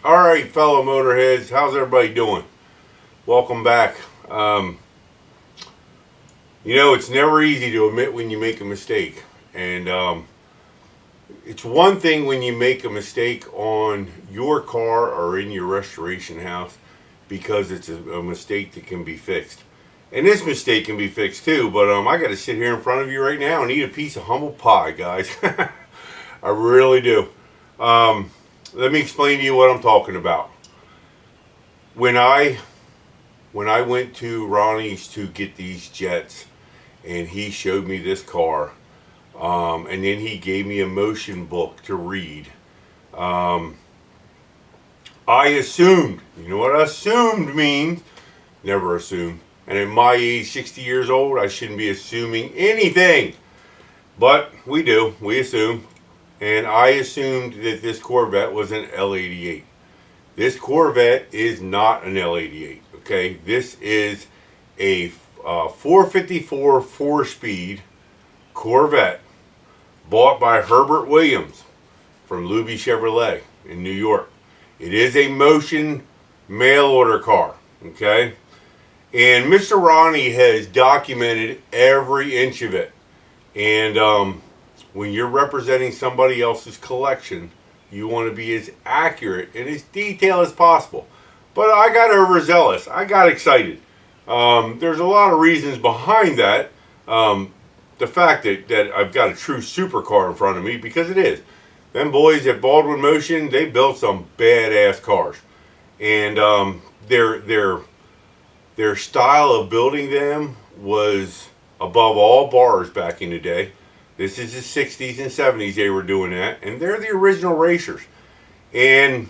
Alright, fellow motorheads, how's everybody doing? Welcome back. It's never easy to admit when you make a mistake. And it's one thing when you make a mistake on your car or in your restoration house because it's a mistake that can be fixed. And this mistake can be fixed too, but I got to sit here in front of you right now and eat a piece of humble pie, guys. I really do. Let me explain to you what I'm talking about. When I went to Ronnie's to get these jets, and he showed me this car, and then he gave me a motion book to read. I assumed, you know what assumed means? Never assume. And at my age, 60 years old, I shouldn't be assuming anything. But we do, we assume. And I assumed that this Corvette was an L88. This Corvette is not an L88, okay? This is a 454 4-speed Corvette bought by Herbert Williams from Luby Chevrolet in New York. It is a Motion mail order car, okay? And Mr. Ronnie has documented every inch of it. And when you're representing somebody else's collection, you want to be as accurate and as detailed as possible. But I got overzealous. I got excited. There's a lot of reasons behind that. The fact that I've got a true supercar in front of me, because it is. Them boys at Baldwin Motion, they built some badass cars. And their style of building them was above all bars back in the day. This is the 60s and 70s they were doing that. And they're the original racers. And,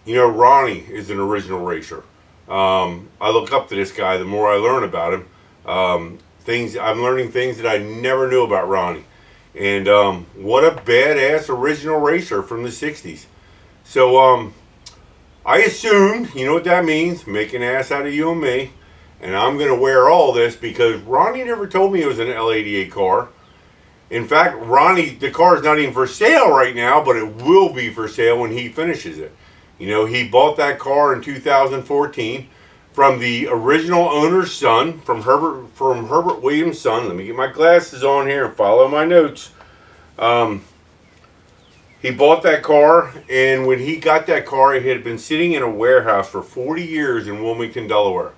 Ronnie is an original racer. I look up to this guy the more I learn about him. I'm learning things that I never knew about Ronnie. And what a badass original racer from the 60s. So I assumed, you know what that means, make an ass out of you and me. And I'm going to wear all this because Ronnie never told me it was an L88 car. In fact, the car is not even for sale right now, but it will be for sale when he finishes it. He bought that car in 2014 from the original owner's son, from Herbert Williams' son. Let me get my glasses on here and follow my notes. He bought that car, and when he got that car, it had been sitting in a warehouse for 40 years in Wilmington, Delaware.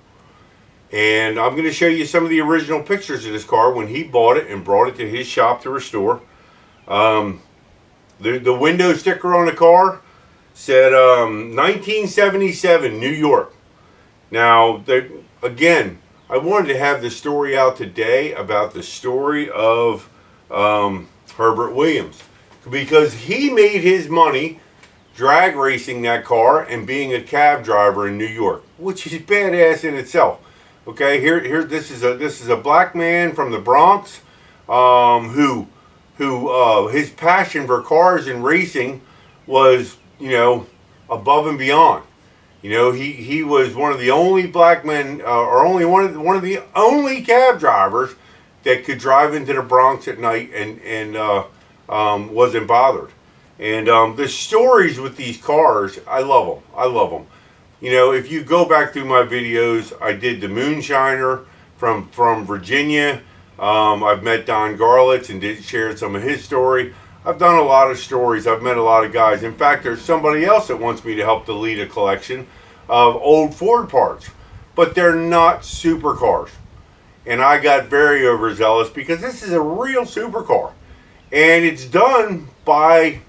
And I'm going to show you some of the original pictures of this car when he bought it and brought it to his shop to restore. The window sticker on the car said 1977 New York. Now, again, I wanted to have this story out today about the story of Herbert Williams, because he made his money drag racing that car and being a cab driver in New York, which is badass in itself. Okay, here this is a black man from the Bronx, who his passion for cars and racing was, above and beyond. He was one of the only black men, or only one of the only cab drivers that could drive into the Bronx at night and wasn't bothered. And the stories with these cars, I love them. I love them. If you go back through my videos, I did the Moonshiner from Virginia. I've met Don Garlitz and shared some of his story. I've done a lot of stories. I've met a lot of guys. In fact, there's somebody else that wants me to help to lead a collection of old Ford parts. But they're not supercars. And I got very overzealous because this is a real supercar. And it's done by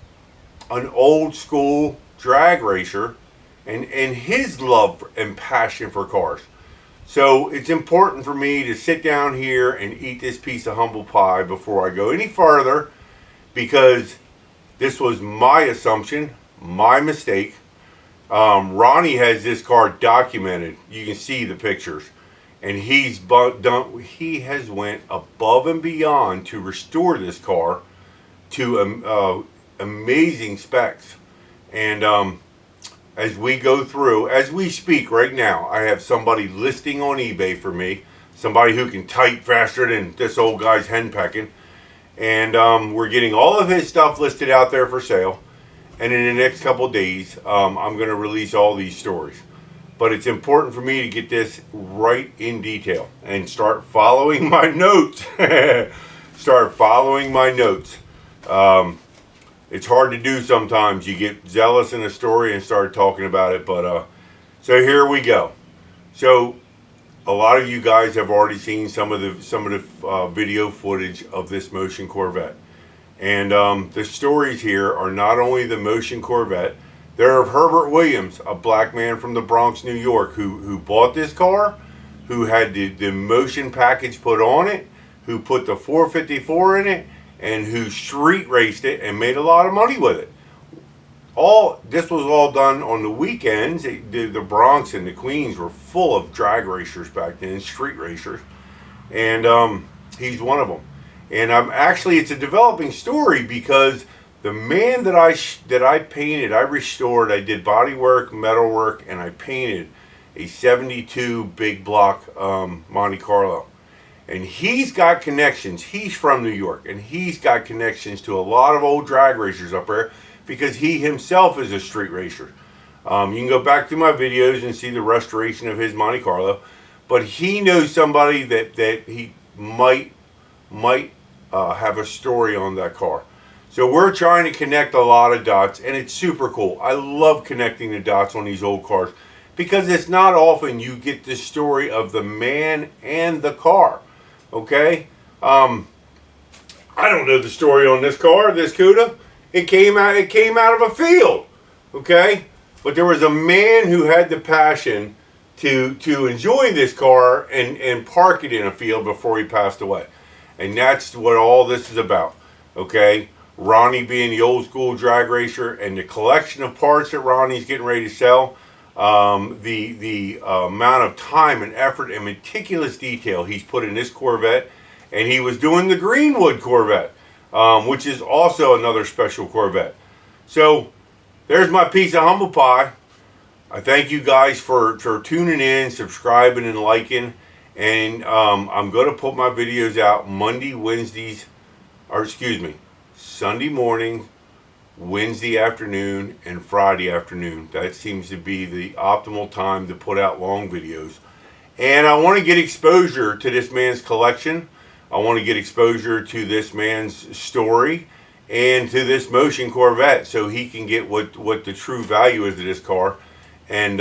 an old school drag racer and his love and passion for cars. So it's important for me to sit down here and eat this piece of humble pie before I go any farther, because this was my assumption, my mistake. Ronnie has this car documented. You can see the pictures. And he has went above and beyond to restore this car to amazing specs. And as we go through, as we speak right now, I have somebody listing on eBay for me, somebody who can type faster than this old guy's henpecking. And we're getting all of his stuff listed out there for sale. and in the next couple days, I'm going to release all these stories. But it's important for me to get this right in detail and start following my notes. Start following my notes. It's hard to do sometimes. You get zealous in a story and start talking about it. But so here we go. So a lot of you guys have already seen some of the video footage of this Motion Corvette. And the stories here are not only the Motion Corvette, they're of Herbert Williams, a black man from the Bronx, New York, who bought this car, who had the Motion package put on it, who put the 454 in it, and who street raced it and made a lot of money with it. This was all done on the weekends. The Bronx and the Queens were full of drag racers back then, street racers, and he's one of them. And it's a developing story because the man that I painted, I restored, I did body work, metal work, and I painted a 72 big block Monte Carlo. And he's got connections. He's from New York, and he's got connections to a lot of old drag racers up there because he himself is a street racer. You can go back to my videos and see the restoration of his Monte Carlo. But he knows somebody that he might have a story on that car. So we're trying to connect a lot of dots, and it's super cool. I love connecting the dots on these old cars because it's not often you get the story of the man and the car. Okay? I don't know the story on this car, this Cuda. It came out of a field. Okay? But there was a man who had the passion to enjoy this car and park it in a field before he passed away. And that's what all this is about. Okay? Ronnie being the old school drag racer and the collection of parts that Ronnie's getting ready to sell, the amount of time and effort and meticulous detail he's put in this Corvette, and he was doing the Greenwood Corvette, which is also another special Corvette. So there's my piece of humble pie. I thank you guys for tuning in, subscribing, and liking. And I'm going to put my videos out Sunday morning, Wednesday afternoon, and Friday afternoon. That seems to be the optimal time to put out long videos. And I want to get exposure to this man's collection. I want to get exposure to this man's story and to this Motion Corvette so he can get what the true value is of this car. And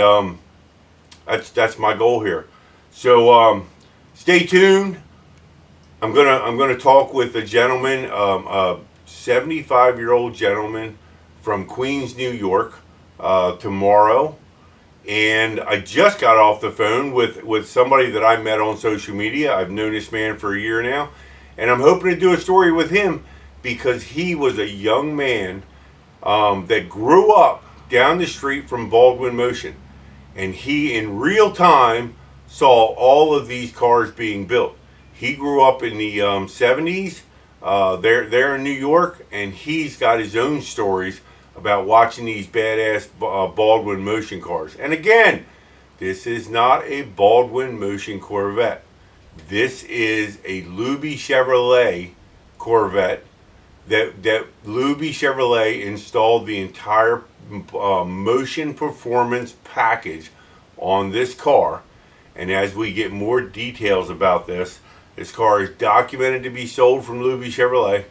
that's my goal here. So stay tuned. I'm gonna talk with a gentleman, a 75-year-old gentleman from Queens, New York, tomorrow. And I just got off the phone with somebody that I met on social media. I've known this man for a year now, and I'm hoping to do a story with him because he was a young man that grew up down the street from Baldwin Motion, and he in real time saw all of these cars being built. He grew up in the 70s there in New York, and he's got his own stories about watching these badass Baldwin Motion cars. And again, this is not a Baldwin Motion Corvette. This is a Luby Chevrolet Corvette that Luby Chevrolet installed the entire motion performance package on this car. And as we get more details about this car is documented to be sold from Luby Chevrolet,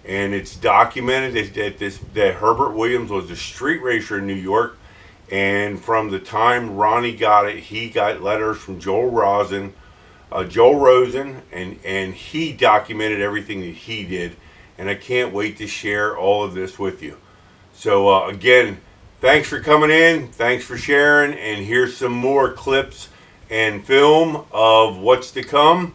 and it's documented that Herbert Williams was a street racer in New York, and from the time Ronnie got it, he got letters from Joel Rosen, and he documented everything that he did, and I can't wait to share all of this with you. So again, thanks for coming in, thanks for sharing, and here's some more clips and film of what's to come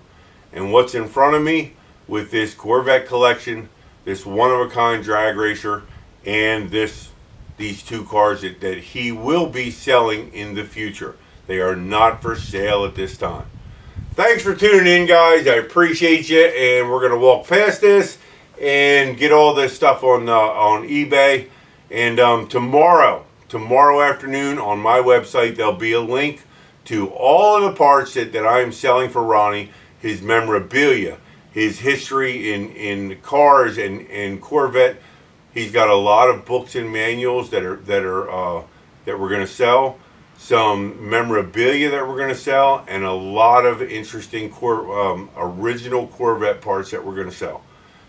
and what's in front of me with this Corvette collection, this one-of-a-kind drag racer, and these two cars that he will be selling in the future. They are not for sale at this time. Thanks for tuning in, guys. I appreciate you, and we're going to walk past this and get all this stuff on eBay. And tomorrow afternoon on my website, there'll be a link to all of the parts that I'm selling for Ronnie, his memorabilia, his history in cars and Corvette He's got a lot of books and manuals that we're going to sell, some memorabilia that we're going to sell, and a lot of interesting original Corvette parts that we're going to sell.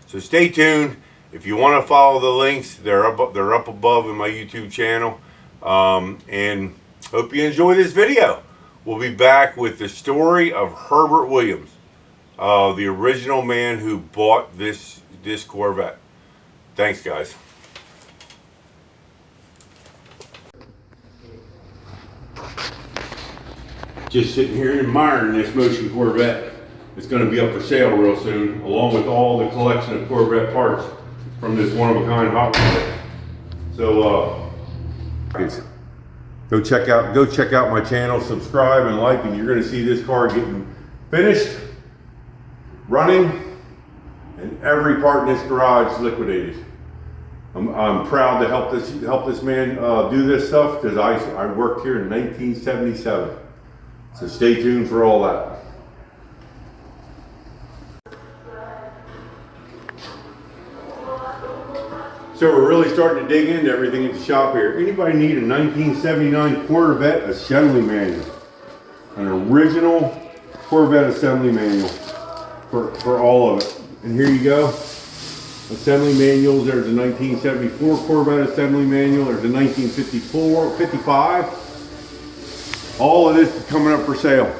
So stay tuned. If you want to follow the links, they're up above in my YouTube channel. And hope you enjoy this video. We'll be back with the story of Herbert Williams, the original man who bought this Corvette. Thanks, guys. Just sitting here admiring this Motion Corvette. It's going to be up for sale real soon, along with all the collection of Corvette parts from this one-of-a-kind hot rod. So, go check out my channel, subscribe and like, and you're going to see this car getting finished, running, and every part in this garage liquidated. I'm proud to help this man do this stuff, because I worked here in 1977. So stay tuned for all that. So we're really starting to dig into everything at the shop here. Anybody need a 1979 Corvette assembly manual? An original Corvette assembly manual for all of it. And here you go. Assembly manuals. There's a 1974 Corvette assembly manual. There's a 1955. All of this is coming up for sale.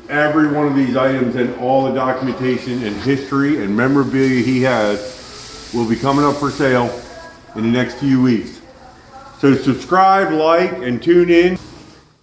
Every one of these items and all the documentation and history and memorabilia he has will be coming up for sale in the next few weeks. So subscribe, like, and tune in.